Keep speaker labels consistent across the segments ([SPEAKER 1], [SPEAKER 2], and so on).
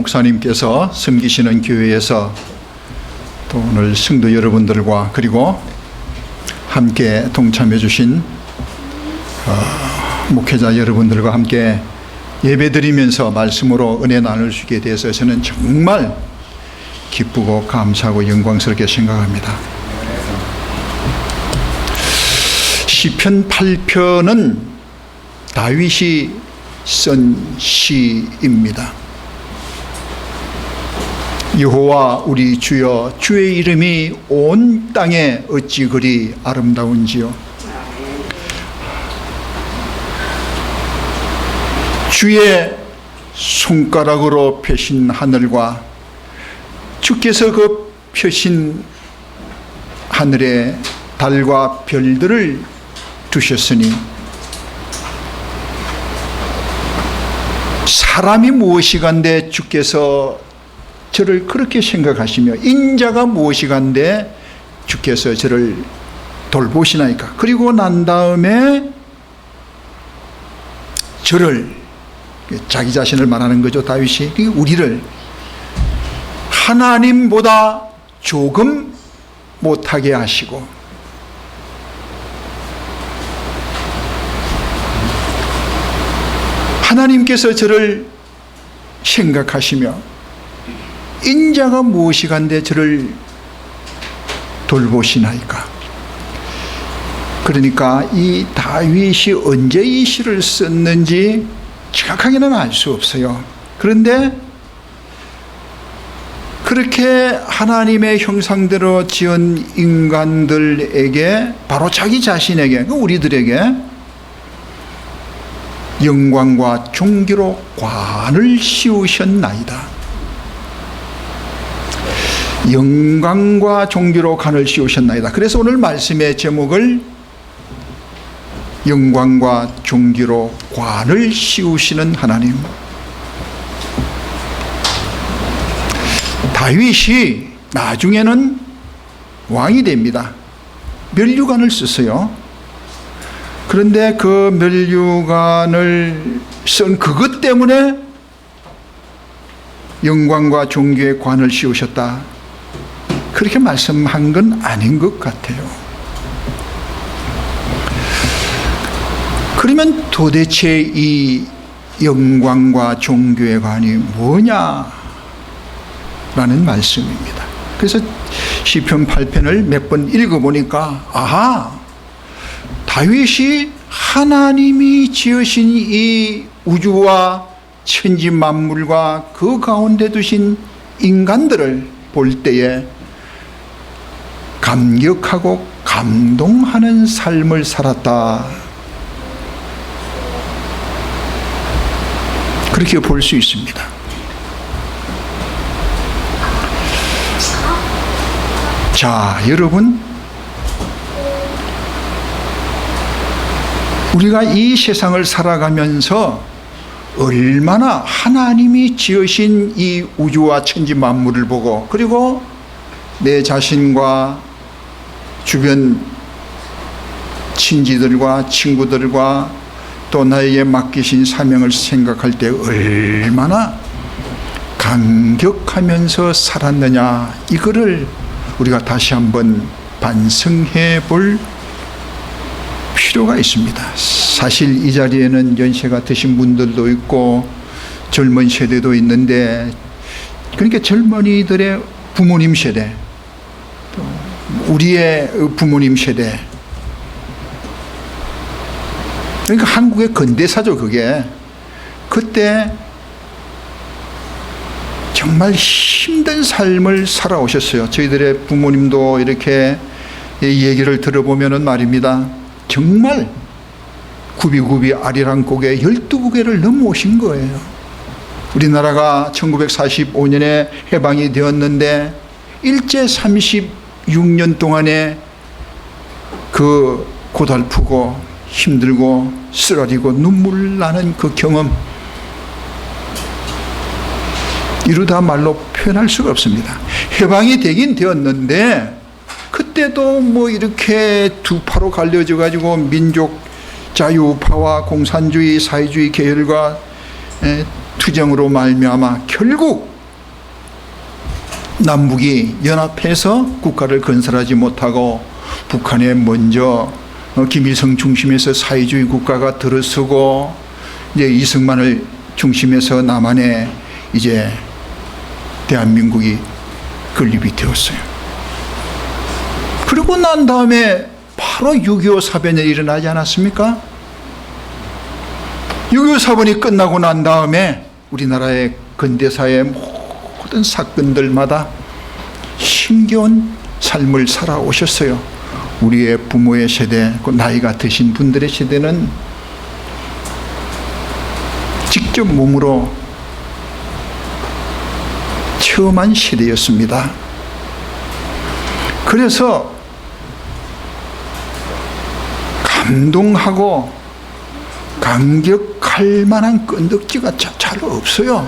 [SPEAKER 1] 목사님께서 섬기시는 교회에서 또 오늘 성도 여러분들과 그리고 함께 동참해 주신 목회자 여러분들과 함께 예배드리면서 말씀으로 은혜 나눌 수 있게 돼서 저는 정말 기쁘고 감사하고 영광스럽게 생각합니다. 시편 8편은 다윗이 쓴 시입니다. 여호와 우리 주여, 주의 이름이 온 땅에 어찌 그리 아름다운지요. 주의 손가락으로 펴신 하늘과 주께서 그 펴신 하늘에 달과 별들을 두셨으니 사람이 무엇이간데 주께서 저를 그렇게 생각하시며 인자가 무엇이간데 주께서 저를 돌보시나이까. 그리고 난 다음에 저를, 자기 자신을 말하는 거죠. 다윗이 우리를 하나님보다 조금 못하게 하시고 하나님께서 저를 생각하시며 인자가 무엇이간데 저를 돌보시나이까. 그러니까 이 다윗이 언제 이 시를 썼는지 정확하게는 알 수 없어요. 그런데 그렇게 하나님의 형상대로 지은 인간들에게, 바로 자기 자신에게, 우리들에게 영광과 존귀로 관을 씌우셨나이다. 영광과 존귀로 관을 씌우셨나이다. 그래서 오늘 말씀의 제목을 영광과 존귀로 관을 씌우시는 하나님. 다윗이 나중에는 왕이 됩니다. 면류관을 썼어요. 그런데 그 면류관을 쓴 그것 때문에 영광과 존귀의 관을 씌우셨다, 그렇게 말씀한 건 아닌 것 같아요. 그러면 도대체 이 영광과 존귀의 관이 뭐냐라는 말씀입니다. 그래서 시편 8편을 몇 번 읽어보니까 아하, 다윗이 하나님이 지으신 이 우주와 천지 만물과 그 가운데 두신 인간들을 볼 때에 감격하고 감동하는 삶을 살았다, 그렇게 볼 수 있습니다. 자, 여러분, 우리가 이 세상을 살아가면서 얼마나 하나님이 지으신 이 우주와 천지 만물을 보고, 그리고 내 자신과 주변 친지들과 친구들과 또 나에게 맡기신 사명을 생각할 때 얼마나 감격하면서 살았느냐, 이거를 우리가 다시 한번 반성해 볼 필요가 있습니다. 사실 이 자리에는 연세가 드신 분들도 있고 젊은 세대도 있는데, 그러니까 젊은이들의 부모님 세대, 또 우리의 부모님 세대, 그러니까 한국의 근대사죠. 그게 그때 정말 힘든 삶을 살아오셨어요. 저희들의 부모님도 이렇게 얘기를 들어보면은 말입니다, 정말 굽이굽이 아리랑곡에 12국해를 넘어오신 거예요. 우리나라가 1945년에 해방이 되었는데 일제 36년 동안에 그 고달프고 힘들고 쓰라리고 눈물 나는 그 경험, 이루다 말로 표현할 수가 없습니다. 해방이 되긴 되었는데 그때도 뭐 이렇게 두 파로 갈려져 가지고 민족 자유파와 공산주의 사회주의 계열과 투쟁으로 말미암아 결국 남북이 연합해서 국가를 건설하지 못하고 북한에 먼저 김일성 중심에서 사회주의 국가가 들어서고 이제 이승만을 중심해서 남한에 이제 대한민국이 건립이 되었어요. 그리고 난 다음에 바로 6.25 사변이 일어나지 않았습니까? 6.25 사변이 끝나고 난 다음에 우리나라의 근대사의 모든 사건들마다 힘겨운 삶을 살아오셨어요. 우리의 부모의 세대, 나이가 드신 분들의 세대는 직접 몸으로 체험한 시대였습니다. 그래서 감동하고 감격할 만한 건덕지가 잘 없어요.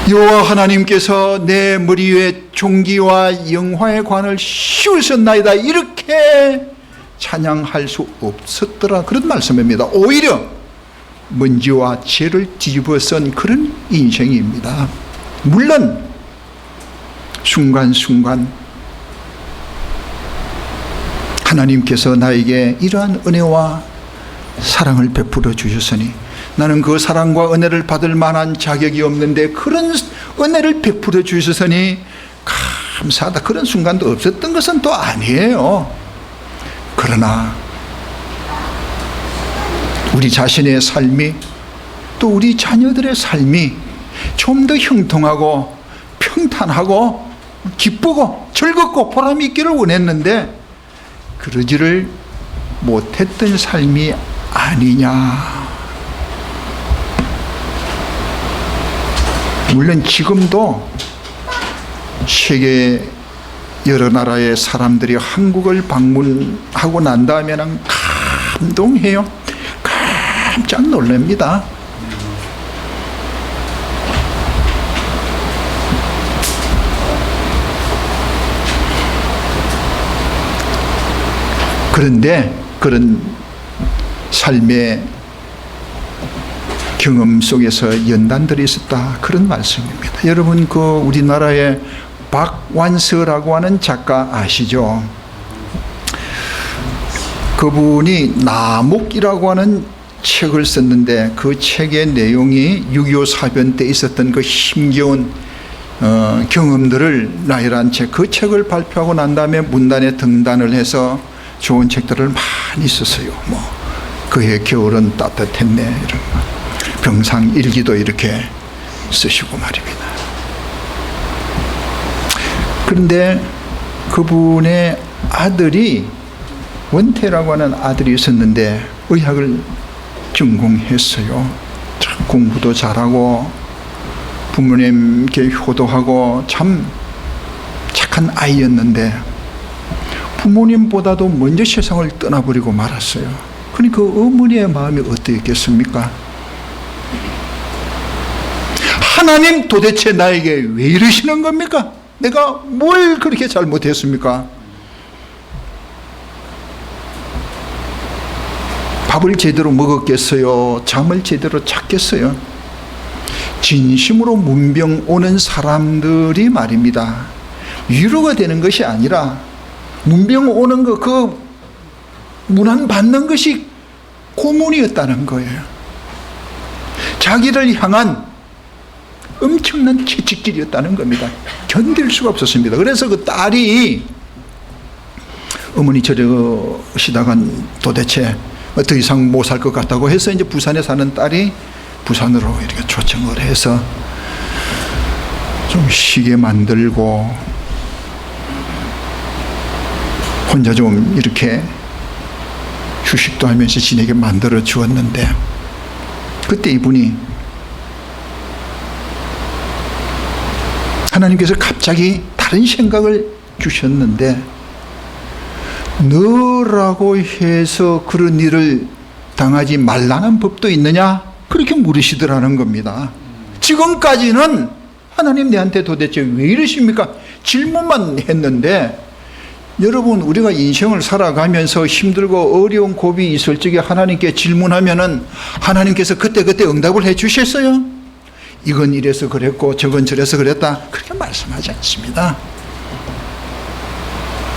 [SPEAKER 1] 여호와 하나님께서 내 머리 위에 종기와 영화의 관을 씌우셨나이다, 이렇게 찬양할 수 없었더라, 그런 말씀입니다. 오히려 먼지와 죄를 뒤집어 쓴 그런 인생입니다. 물론 순간순간 하나님께서 나에게 이러한 은혜와 사랑을 베풀어 주셨으니 나는 그 사랑과 은혜를 받을 만한 자격이 없는데 그런 은혜를 베풀어 주셨으니 감사하다, 그런 순간도 없었던 것은 또 아니에요. 그러나 우리 자신의 삶이, 또 우리 자녀들의 삶이 좀 더 형통하고 평탄하고 기쁘고 즐겁고 보람이 있기를 원했는데 그러지를 못했던 삶이 아니냐. 물론 지금도 세계 여러 나라의 사람들이 한국을 방문하고 난 다음에는 감동해요. 깜짝 놀랍니다. 그런데 그런 삶의 경험 속에서 연단들이 있었다, 그런 말씀입니다. 여러분, 그 우리나라의 박완서라고 하는 작가 아시죠? 그분이 나목이라고 하는 책을 썼는데 그 책의 내용이 6.25 사변 때 있었던 그 힘겨운 경험들을 나열한 책, 그 책을 발표하고 난 다음에 문단에 등단을 해서 좋은 책들을 많이 썼어요. 그해 겨울은 따뜻했네, 이런 거. 병상 일기도 이렇게 쓰시고 말입니다. 그런데 그분의 아들이, 원태라고 하는 아들이 있었는데 의학을 전공했어요. 참 공부도 잘하고 부모님께 효도하고 참 착한 아이였는데 부모님보다도 먼저 세상을 떠나버리고 말았어요. 그러니 그 어머니의 마음이 어떠했겠습니까? 하나님, 도대체 나에게 왜 이러시는 겁니까? 내가 뭘 그렇게 잘못했습니까? 밥을 제대로 먹었겠어요? 잠을 제대로 잤겠어요? 진심으로 문병 오는 사람들이 말입니다, 위로가 되는 것이 아니라 문병 오는 거, 그 문안 받는 것이 고문이었다는 거예요. 자기를 향한 엄청난 채찍질이었다는 겁니다. 견딜 수가 없었습니다. 그래서 그 딸이, 어머니 저러시다간 도대체 더 이상 못 살 것 같다고 해서 이제 부산에 사는 딸이 부산으로 이렇게 초청을 해서 좀 쉬게 만들고 혼자 좀 이렇게 휴식도 하면서 지내게 만들어 주었는데, 그때 이분이 하나님께서 갑자기 다른 생각을 주셨는데, 너라고 해서 그런 일을 당하지 말라는 법도 있느냐? 그렇게 물으시더라는 겁니다. 지금까지는 하나님 내한테 도대체 왜 이러십니까? 질문만 했는데, 여러분, 우리가 인생을 살아가면서 힘들고 어려운 고비 있을 적에 하나님께 질문하면은 하나님께서 그때그때 응답을 해 주셨어요? 이건 이래서 그랬고 저건 저래서 그랬다 그렇게 말씀하지 않습니다.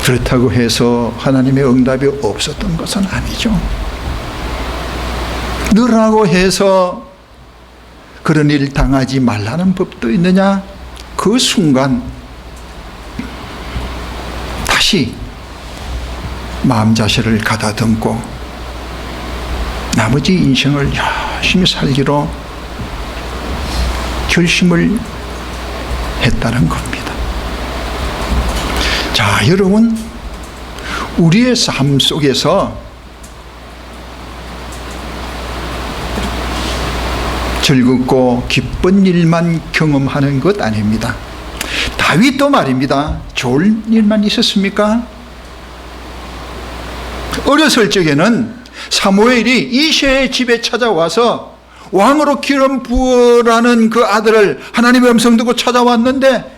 [SPEAKER 1] 그렇다고 해서 하나님의 응답이 없었던 것은 아니죠. 너라고 해서 그런 일 당하지 말라는 법도 있느냐? 그 순간 다시 마음 자세를 가다듬고 나머지 인생을 열심히 살기로 결심을 했다는 겁니다. 자, 여러분, 우리의 삶 속에서 즐겁고 기쁜 일만 경험하는 것 아닙니다. 다윗도 말입니다. 좋은 일만 있었습니까? 어렸을 적에는 사무엘이 이새의 집에 찾아와서 왕으로 기름 부으라는 그 아들을 하나님의 음성 듣고 찾아왔는데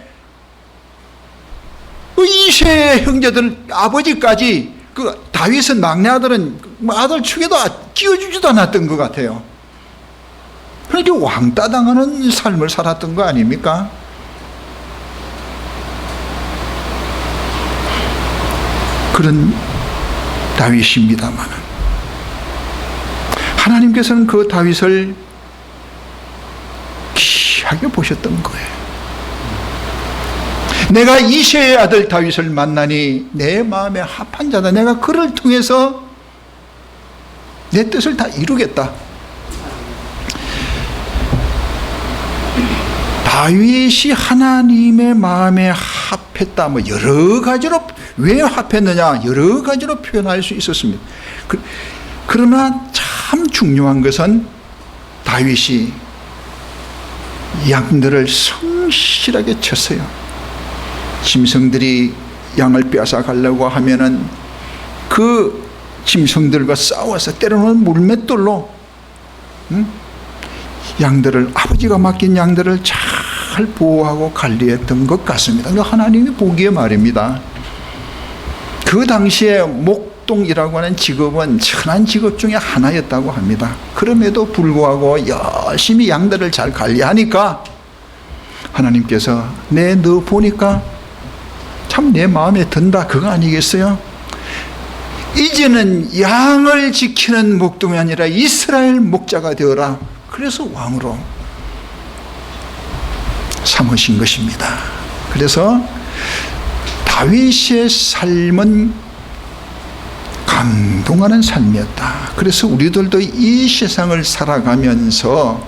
[SPEAKER 1] 그 이새의 형제들 아버지까지 그 다윗은 막내 아들은 아들 축에도 끼워주지도 않았던 것 같아요. 그렇게 왕따 당하는 삶을 살았던 거 아닙니까? 그런 다윗입니다만 하나님께서는 그 다윗을 귀하게 보셨던 거예요. 내가 이새의 아들 다윗을 만나니 내 마음에 합한 자다. 내가 그를 통해서 내 뜻을 다 이루겠다. 다윗이 하나님의 마음에 합했다. 뭐 여러 가지로 왜 합했느냐 여러 가지로 표현할 수 있었습니다. 그러나 참 중요한 것은 다윗이 양들을 성실하게 쳤어요. 짐승들이 양을 빼앗아 가려고 하면은 그 짐승들과 싸워서 때로는 물맷돌로 양들을 아버지가 맡긴 양들을 잘 보호하고 관리했던 것 같습니다. 하나님이 보기에 말입니다. 그 당시에 목동이라고 하는 직업은 천한 직업 중에 하나였다고 합니다. 그럼에도 불구하고 열심히 양들을 잘 관리하니까 하나님께서 너 보니까 참 내 마음에 든다 그거 아니겠어요? 이제는 양을 지키는 목동이 아니라 이스라엘 목자가 되어라. 그래서 왕으로 삼으신 것입니다. 그래서 다윗의 삶은 감동하는 삶이었다. 그래서 우리들도 이 세상을 살아가면서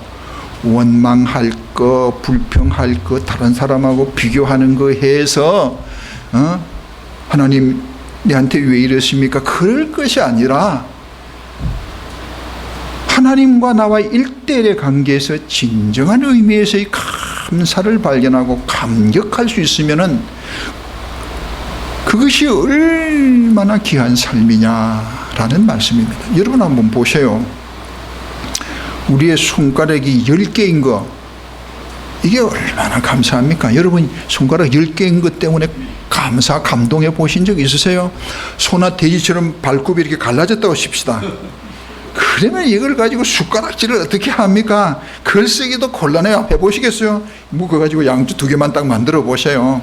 [SPEAKER 1] 원망할 거, 불평할 거, 다른 사람하고 비교하는 거 해서 하나님 내한테 왜 이러십니까? 그럴 것이 아니라 하나님과 나와 일대일의 관계에서 진정한 의미에서의 감사를 발견하고 감격할 수 있으면은 그것이 얼마나 귀한 삶이냐라는 말씀입니다. 여러분 한번 보세요. 우리의 손가락이 10개인 거 이게 얼마나 감사합니까? 여러분 손가락 10개인 것 때문에 감동해 보신 적 있으세요? 소나 돼지처럼 발굽이 이렇게 갈라졌다고 칩시다. 그러면 이걸 가지고 숟가락질을 어떻게 합니까? 글 쓰기도 곤란해요. 해보시겠어요? 그거 가지고 양주 2개만 딱 만들어 보세요.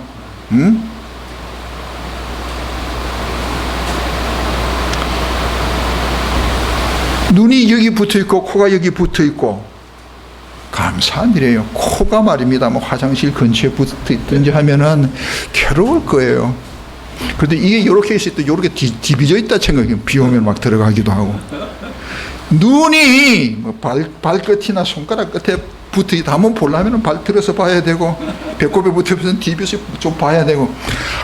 [SPEAKER 1] 눈이 여기 붙어 있고 코가 여기 붙어 있고 감사한 일이에요. 코가 말입니다. 뭐 화장실 근처에 붙어 있든지 하면은 괴로울 거예요. 그런데 이게 이렇게 있을 때 이렇게 디비져 있다 생각해요. 비 오면 막 들어가기도 하고. 눈이 뭐 발끝이나 손가락 끝에 붙어 있다 하면 보려면 발 들어서 봐야 되고 배꼽에 붙어서 디비서 좀 봐야 되고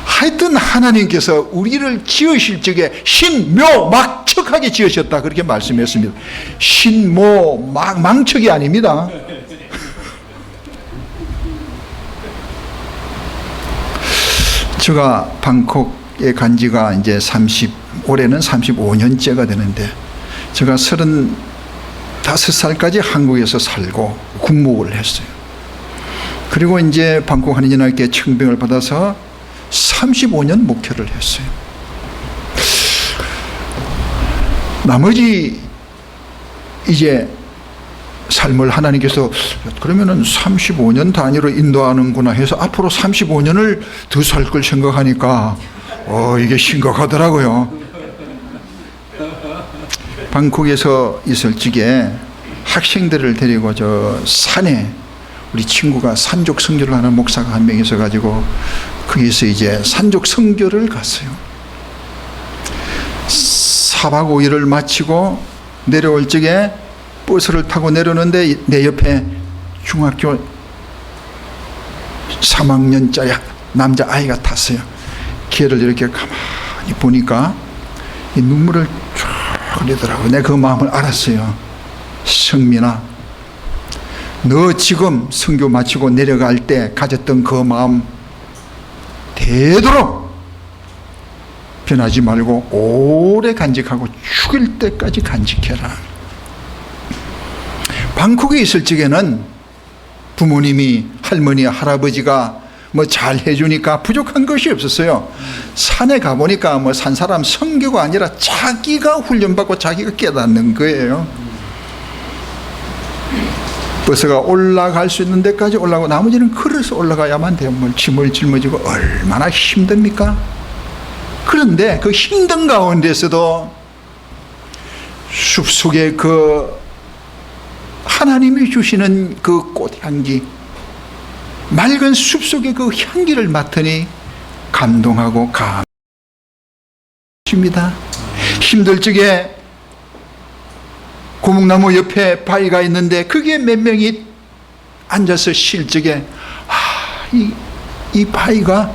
[SPEAKER 1] 하여튼 하나님께서 우리를 지으실 적에 신묘막측하게 지으셨다 그렇게 말씀했습니다. 신묘망측이 아닙니다. 제가 방콕에 간 지가 이제 올해는 35년째가 되는데 제가 35살까지 한국에서 살고 국목을 했어요. 그리고 이제 방콕 한인연합회 청빙을 받아서 35년 목회를 했어요. 나머지 이제 삶을 하나님께서 그러면은 35년 단위로 인도하는구나 해서 앞으로 35년을 더 살 걸 생각하니까 이게 심각하더라고요. 방콕에서 있을 적에 학생들을 데리고 저 산에 우리 친구가 산족 선교를 하는 목사가 한 명 있어가지고 거기서 이제 산족 선교를 갔어요. 4박 5일을 마치고 내려올 적에 버스를 타고 내려오는데 내 옆에 중학교 3학년짜리 남자아이가 탔어요. 걔를 이렇게 가만히 보니까 이 눈물을 쫙 흘리더라고요. 내가 그 마음을 알았어요. 성민아, 너 지금 선교 마치고 내려갈 때 가졌던 그 마음 되도록 변하지 말고 오래 간직하고 죽을 때까지 간직해라. 방콕에 있을 적에는 부모님이, 할머니, 할아버지가 뭐 잘 해주니까 부족한 것이 없었어요. 산에 가보니까 뭐 산 사람 선교가 아니라 자기가 훈련받고 자기가 깨닫는 거예요. 버스가 올라갈 수 있는 데까지 올라가고 나머지는 걸어서 올라가야만 돼요. 뭘 짐을 짊어지고 얼마나 힘듭니까? 그런데 그 힘든 가운데서도 숲속에 그 하나님이 주시는 그 꽃향기, 맑은 숲속의 그 향기를 맡으니 감동하고 감동입니다. 힘들 적에 고목나무 옆에 바위가 있는데 거기에 몇 명이 앉아서 쉴 적에 이 바위가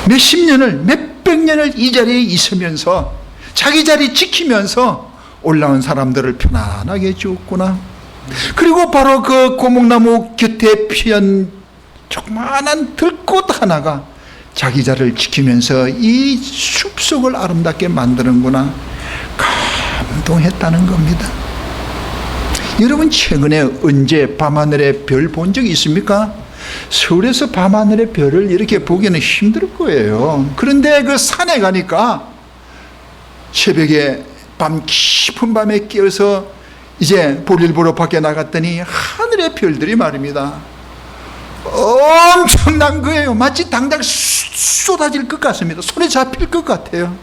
[SPEAKER 1] 몇십 년을, 몇백 년을 이 자리에 있으면서 자기 자리 지키면서 올라온 사람들을 편안하게 주었구나. 그리고 바로 그 고목나무 곁에 피한 조그마한 들꽃 하나가 자기 자리를 지키면서 이 숲속을 아름답게 만드는구나. 감동했다는 겁니다. 여러분 최근에 언제 밤하늘에 별 본 적 있습니까? 서울에서 밤하늘의 별을 이렇게 보기는 힘들 거예요. 그런데 그 산에 가니까 새벽에 밤 깊은 밤에 깨어서 이제 볼일 보러 밖에 나갔더니 하늘의 별들이 말입니다. 엄청난 거예요. 마치 당장 쏟아질 것 같습니다. 손에 잡힐 것 같아요.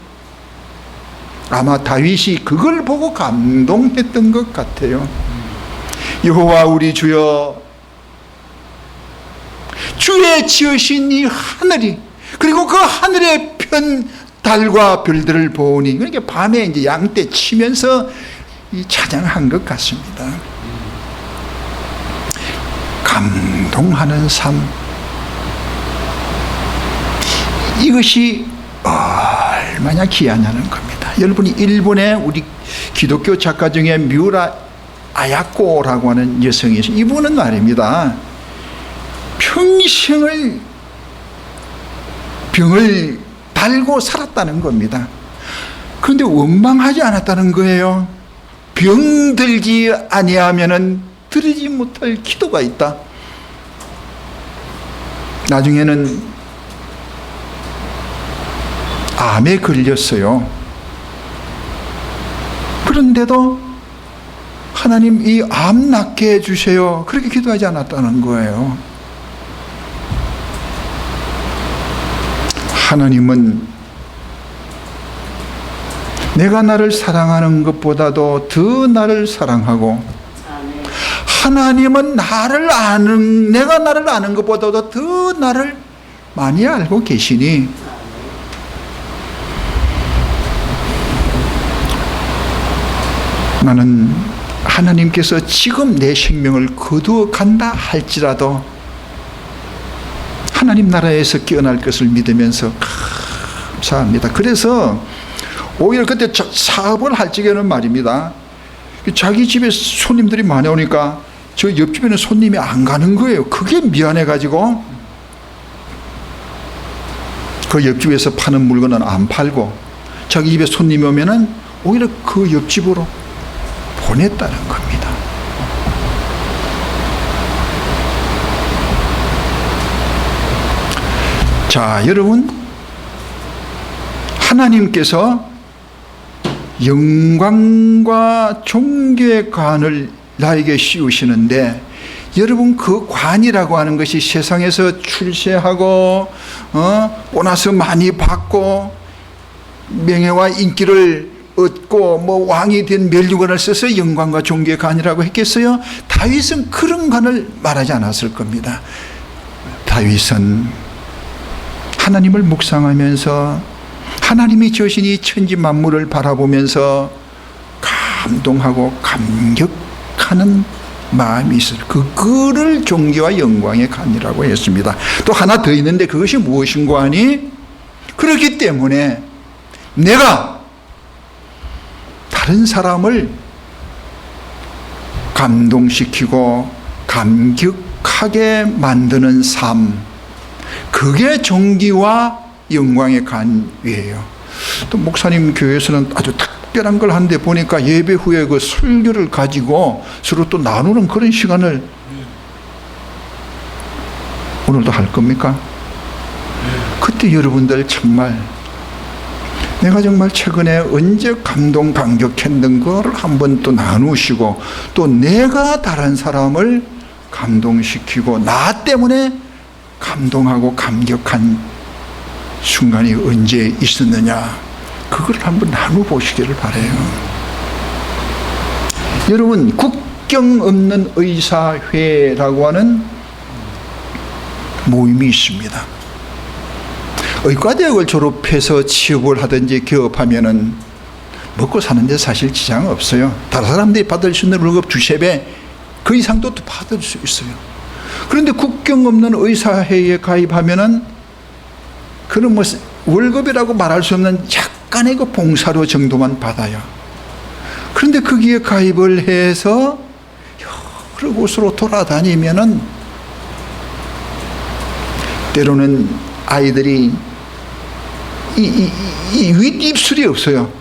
[SPEAKER 1] 아마 다윗이 그걸 보고 감동했던 것 같아요. 여호와 우리 주여, 주의 지으신 이 하늘이, 그리고 그 하늘에 편 달과 별들을 보니, 그러니까 밤에 이제 양떼 치면서 이 찬양한 것 같습니다. 감동하는 삶, 이것이 얼마나 귀하냐는 겁니다. 여러분이 일본의 우리 기독교 작가 중에 뮤라 아야코라고 하는 여성이 있어요. 이분은 말입니다, 평생을 병을 달고 살았다는 겁니다. 그런데 원망하지 않았다는 거예요. 병들지 아니하면은 들으지 못할 기도가 있다. 나중에는 암에 걸렸어요. 그런데도 하나님 이 암 낫게 해주세요, 그렇게 기도하지 않았다는 거예요. 하나님은 내가 나를 사랑하는 것보다도 더 나를 사랑하고, 하나님은 내가 나를 아는 것보다도 더 나를 많이 알고 계시니 나는 하나님께서 지금 내 생명을 거두어 간다 할지라도 하나님 나라에서 깨어날 것을 믿으면서 감사합니다. 그래서 오히려 그때 사업을 할 적에는 말입니다, 자기 집에 손님들이 많이 오니까 저 옆집에는 손님이 안 가는 거예요. 그게 미안해가지고 그 옆집에서 파는 물건은 안 팔고 자기 집에 손님이 오면은 오히려 그 옆집으로 보냈다는 겁니다. 자, 여러분, 하나님께서 영광과 존귀의 관을 나에게 씌우시는데, 여러분 그 관이라고 하는 것이 세상에서 출세하고 보너스 많이 받고 명예와 인기를 얻고 뭐 왕이 된 멸류관을 써서 영광과 존귀의 관이라고 했겠어요? 다윗은 그런 관을 말하지 않았을 겁니다. 다윗은 하나님을 묵상하면서 하나님이 지으신 이 천지 만물을 바라보면서 감동하고 감격하는 마음이 있어요. 그거를 존귀와 영광의 관이라고 했습니다. 또 하나 더 있는데 그것이 무엇인가 하니, 그렇기 때문에 내가 다른 사람을 감동시키고 감격하게 만드는 삶, 그게 존귀와 영광의 관이에요. 또 목사님 교회에서는 아주 특별한 걸 한데 보니까 예배 후에 그 설교를 가지고 서로 또 나누는 그런 시간을 오늘도 할 겁니까? 그때 여러분들 정말 내가 정말 최근에 언제 감동 감격했는 거를 한번 또 나누시고, 또 내가 다른 사람을 감동시키고 나 때문에 감동하고 감격한 순간이 언제 있었느냐, 그걸 한번 나눠보시기를 바라요. 여러분, 국경 없는 의사회라고 하는 모임이 있습니다. 의과대학을 졸업해서 취업을 하든지 개업하면은 먹고 사는데 사실 지장 없어요. 다른 사람들이 받을 수 있는 월급 두세 배 그 이상도 또 받을 수 있어요. 그런데 국경 없는 의사회에 가입하면은 그런 뭐 월급이라고 말할 수 없는 약간의 그 봉사료 정도만 받아요. 그런데 거기에 가입을 해서 여러 곳으로 돌아다니면은 때로는 아이들이 윗입술이 없어요.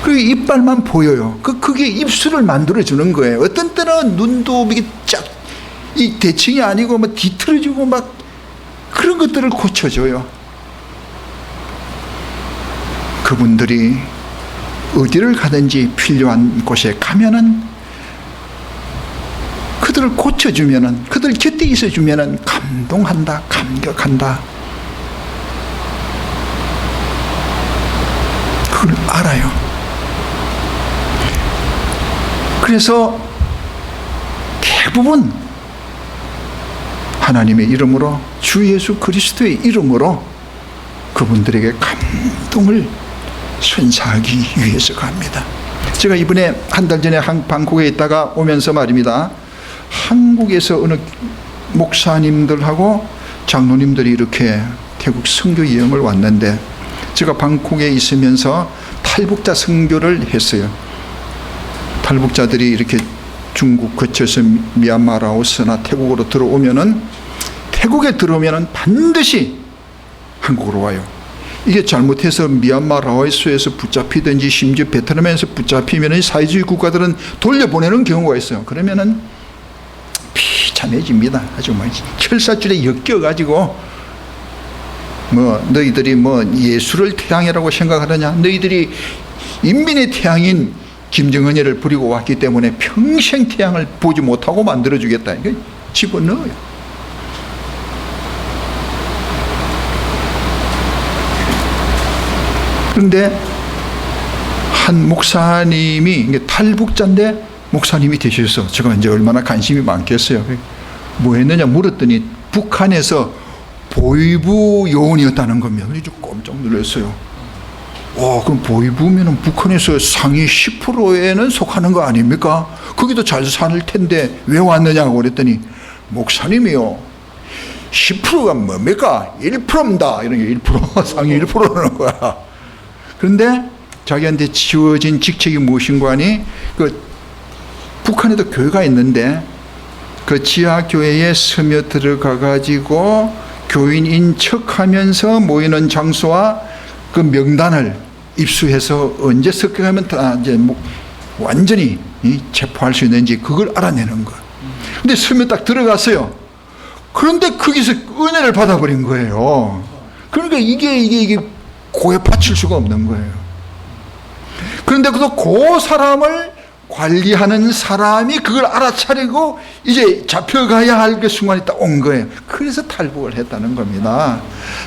[SPEAKER 1] 그 이빨만 보여요. 그게 입술을 만들어주는 거예요. 어떤 때는 눈도 이게 이 대칭이 아니고 막 뒤틀어지고 막 그런 것들을 고쳐줘요. 그분들이 어디를 가든지 필요한 곳에 가면은 그들을 고쳐주면은, 그들 곁에 있어주면은 감동한다, 감격한다. 그걸 알아요. 그래서 대부분 하나님의 이름으로, 주 예수 그리스도의 이름으로 그분들에게 감동을 선사하기 위해서 갑니다. 제가 이번에 한 달 전에 방콕에 있다가 오면서 말입니다. 한국에서 어느 목사님들하고 장로님들이 이렇게 태국 선교 여행을 왔는데, 제가 방콕에 있으면서 탈북자 선교를 했어요. 탈북자들이 이렇게 중국 거쳐서 미얀마, 라오스나 태국으로 들어오면은, 태국에 들어오면은 반드시 한국으로 와요. 이게 잘못해서 미얀마, 라오스에서 붙잡히든지 심지어 베트남에서 붙잡히면은 사회주의 국가들은 돌려보내는 경우가 있어요. 그러면은 비참해집니다. 아주 막 철사줄에 엮여가지고 뭐 너희들이 뭐 예술을 태양이라고 생각하느냐, 너희들이 인민의 태양인 김정은이를 부리고 왔기 때문에 평생 태양을 보지 못하고 만들어주겠다. 이게 집어넣어요. 그런데 한 목사님이 탈북자인데 목사님이 되셔서 제가 이제 얼마나 관심이 많겠어요. 뭐 했느냐 물었더니 북한에서 보이부 요원이었다는 겁니다. 그래서 깜짝 놀랐어요. 그럼 보이부면은 북한에서 상위 10%에는 속하는 거 아닙니까? 거기도 잘 살 텐데 왜 왔느냐고 그랬더니, 목사님이요, 10%가 뭡니까? 1%입니다. 이런 게 1%, 상위 1%라는 거야. 그런데 자기한테 지어진 직책이 무엇인가 하니, 북한에도 교회가 있는데 그 지하 교회에 스며 들어가 가지고 교인인 척하면서 모이는 장소와 그 명단을 입수해서 언제 습격하면 다 이제 완전히 체포할 수 있는지 그걸 알아내는 거. 근데 스며 딱 들어갔어요. 그런데 거기서 은혜를 받아버린 거예요. 그러니까 이게 고에 바칠 수가 없는 거예요. 그런데 그 사람을 관리하는 사람이 그걸 알아차리고 이제 잡혀가야 할 그 순간이 딱 온 거예요. 그래서 탈북을 했다는 겁니다.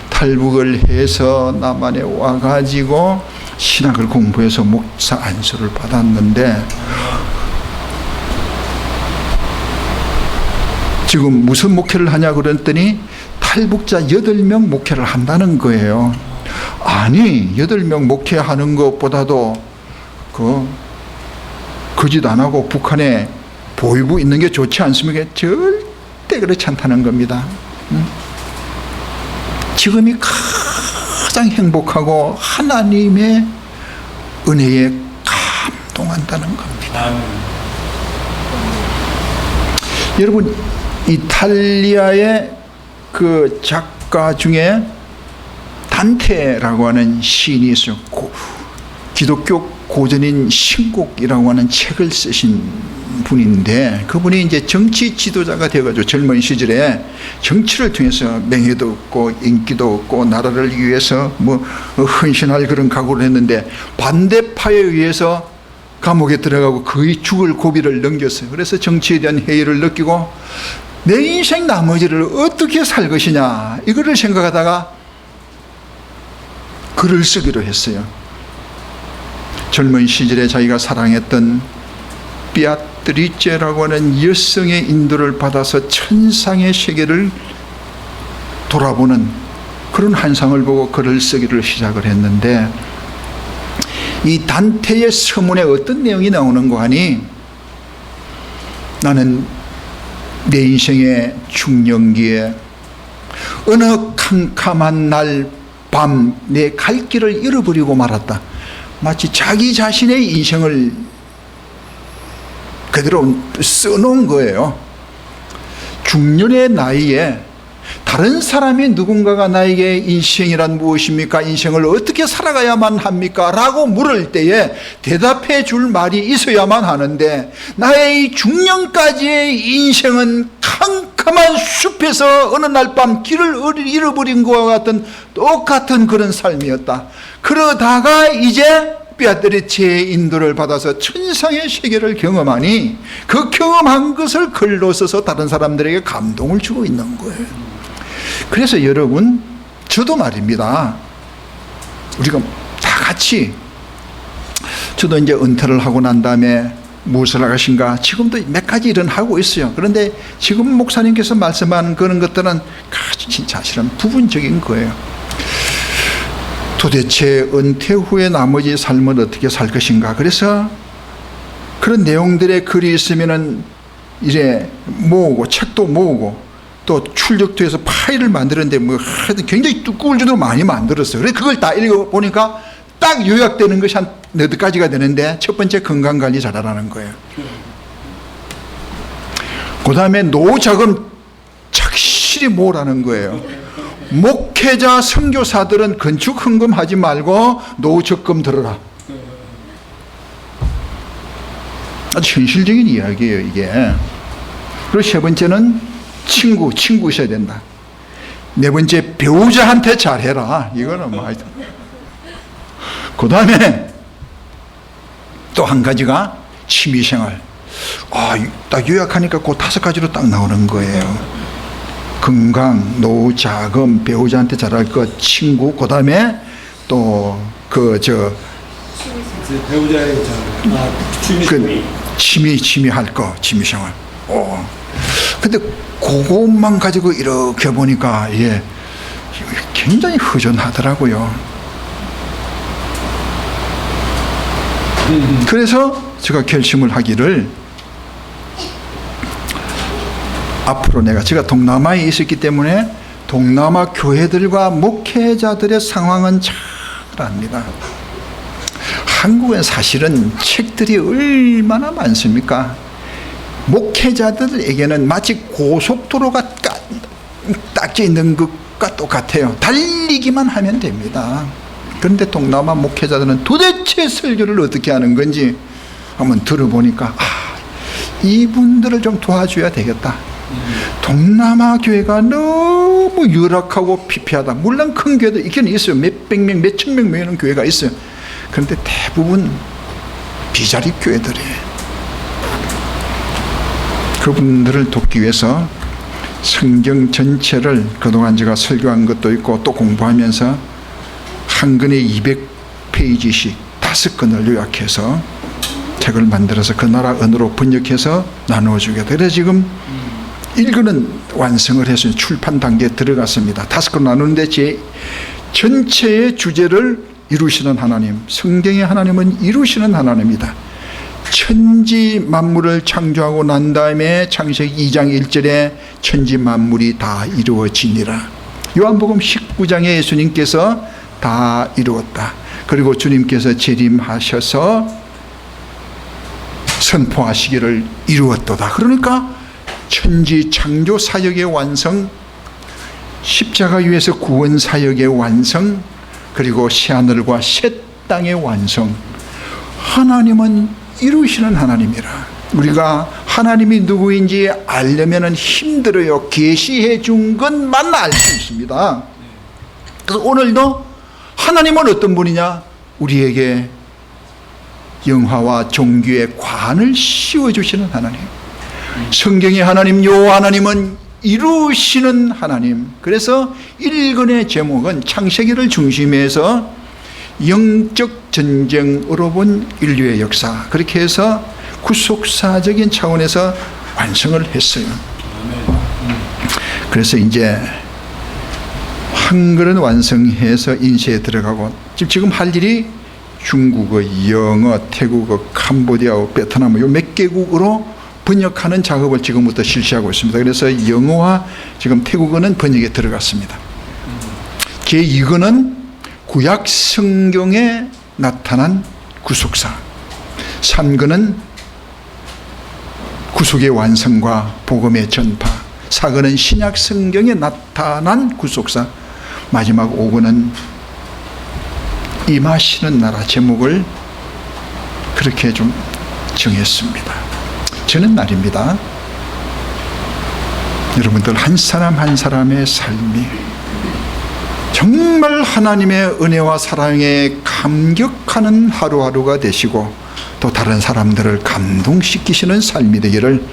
[SPEAKER 1] 탈북을 해서 남한에 와가지고 신학을 공부해서 목사 안수를 받았는데 지금 무슨 목회를 하냐 그랬더니 탈북자 8명 목회를 한다는 거예요. 아니 8명 목회하는 것보다도 거짓 안 하고 북한에 보이고 있는 게 좋지 않습니까? 절대 그렇지 않다는 겁니다. 지금이 가장 행복하고 하나님의 은혜에 감동한다는 겁니다. 여러분 이탈리아의 그 작가 중에 단테라고 하는 시인이 있어요. 기독교 고전인 신곡이라고 하는 책을 쓰신 분인데 그분이 이제 정치 지도자가 되어가지고 젊은 시절에 정치를 통해서 명예도 얻고 인기도 얻고 나라를 위해서 뭐 헌신할 그런 각오를 했는데 반대파에 의해서 감옥에 들어가고 거의 죽을 고비를 넘겼어요. 그래서 정치에 대한 회의를 느끼고 내 인생 나머지를 어떻게 살 것이냐 이거를 생각하다가 글을 쓰기로 했어요. 젊은 시절에 자기가 사랑했던 비아트리체라고 하는 여성의 인도를 받아서 천상의 세계를 돌아보는 그런 환상을 보고 글을 쓰기를 시작을 했는데 이 단테의 서문에 어떤 내용이 나오는가 하니 나는 내 인생의 중년기에 어느 캄캄한 날 밤 내 갈 길을 잃어버리고 말았다. 마치 자기 자신의 인생을 그대로 써놓은 거예요. 중년의 나이에 다른 사람이 누군가가 나에게 인생이란 무엇입니까? 인생을 어떻게 살아가야만 합니까? 라고 물을 때에 대답해 줄 말이 있어야만 하는데 나의 이 중년까지의 인생은 캄캄한 숲에서 어느 날 밤 길을 잃어버린 것과 같은 똑같은 그런 삶이었다. 그러다가 이제 비아트리체의 인도를 받아서 천상의 세계를 경험하니 그 경험한 것을 글로 써서 다른 사람들에게 감동을 주고 있는 거예요. 그래서 여러분 저도 말입니다. 우리가 다 같이 저도 이제 은퇴를 하고 난 다음에 무엇을 하신가 지금도 몇 가지 일은 하고 있어요. 그런데 지금 목사님께서 말씀하는 그런 것들은 아주 진짜 사실은 부분적인 거예요. 도대체 은퇴 후에 나머지 삶을 어떻게 살 것인가. 그래서 그런 내용들의 글이 있으면은 이제 모으고 책도 모으고 또 출력도 해서 파일을 만드는데 뭐 굉장히 두꺼울 정도로 많이 만들었어요. 그래서 그걸 다 읽어보니까 딱 요약되는 것이 한 8가지가 되는데 첫 번째 건강관리 잘하라는 거예요. 그 다음에 노자금 착실히 모으라는 거예요. 목회자 선교사들은 건축 헌금하지 말고 노적금 들어라. 아주 현실적인 이야기예요 이게. 그리고 세 번째는 친구 있어야 된다. 네 번째 배우자한테 잘해라. 이거는 뭐 그 다음에 또 한 가지가 취미생활. 딱 요약하니까 그 5가지로 딱 나오는 거예요. 건강, 노후, 자금, 배우자한테 잘할 것, 친구, 그 다음에 또
[SPEAKER 2] 배우자의
[SPEAKER 1] 취미 할 거, 취미생활. 근데 그것만 가지고 이렇게 보니까 굉장히 허전하더라고요. 그래서 제가 결심을 하기를 앞으로 제가 동남아에 있었기 때문에 동남아 교회들과 목회자들의 상황은 잘 압니다. 한국엔 사실은 책들이 얼마나 많습니까? 목회자들에게는 마치 고속도로가 딱져 있는 것과 똑같아요. 달리기만 하면 됩니다. 그런데 동남아 목회자들은 도대체 설교를 어떻게 하는 건지 한번 들어보니까 이분들을 좀 도와줘야 되겠다. 동남아 교회가 너무 열악하고 피폐하다. 물론 큰 교회도 있긴 있어요. 몇백 명, 몇천 명 모이는 교회가 있어요. 그런데 대부분 비자립 교회들이에요. 그분들을 돕기 위해서 성경 전체를 그동안 제가 설교한 것도 있고 또 공부하면서 한 권에 200페이지씩 5권을 요약해서 책을 만들어서 그 나라 언어로 번역해서 나누어주겠다. 그래서 지금 1권은 완성을 해서 출판 단계에 들어갔습니다. 5권 나누는데 제 전체의 주제를 이루시는 하나님, 성경의 하나님은 이루시는 하나님이다. 천지 만물을 창조하고 난 다음에 창세기 2장 1절에 천지 만물이 다 이루어지니라. 요한복음 19장에 예수님께서 다 이루었다. 그리고 주님께서 재림하셔서 선포하시기를 이루었도다. 그러니까 천지 창조 사역의 완성, 십자가 위에서 구원 사역의 완성, 그리고 새하늘과 새 땅의 완성. 하나님은 이루시는 하나님이라. 우리가 하나님이 누구인지 알려면 힘들어요. 계시해 준 것만 알 수 있습니다. 그래서 오늘도 하나님은 어떤 분이냐? 우리에게 영화와 종교의 관을 씌워주시는 하나님. 성경의 하나님, 요 하나님은 이루시는 하나님. 그래서 1권의 제목은 창세기를 중심해서 영적 전쟁으로 본 인류의 역사, 그렇게 해서 구속사적인 차원에서 완성을 했어요. 그래서 이제 한글은 완성해서 인쇄에 들어가고 지금 할 일이 중국어, 영어, 태국어, 캄보디아, 베트남 요 몇 개국으로 번역하는 작업을 지금부터 실시하고 있습니다. 그래서 영어와 지금 태국어는 번역에 들어갔습니다. 제2권은 구약 성경에 나타난 구속사, 3권은 구속의 완성과 복음의 전파, 4권은 신약 성경에 나타난 구속사, 마지막 5권은 임하시는 나라. 제목을 그렇게 좀 정했습니다. 저는 날입니다. 여러분들 한 사람 한 사람의 삶이 정말 하나님의 은혜와 사랑에 감격하는 하루하루가 되시고 또 다른 사람들을 감동시키시는 삶이 되기를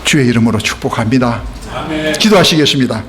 [SPEAKER 1] 주의 이름으로 축복합니다. 아멘. 기도하시겠습니다.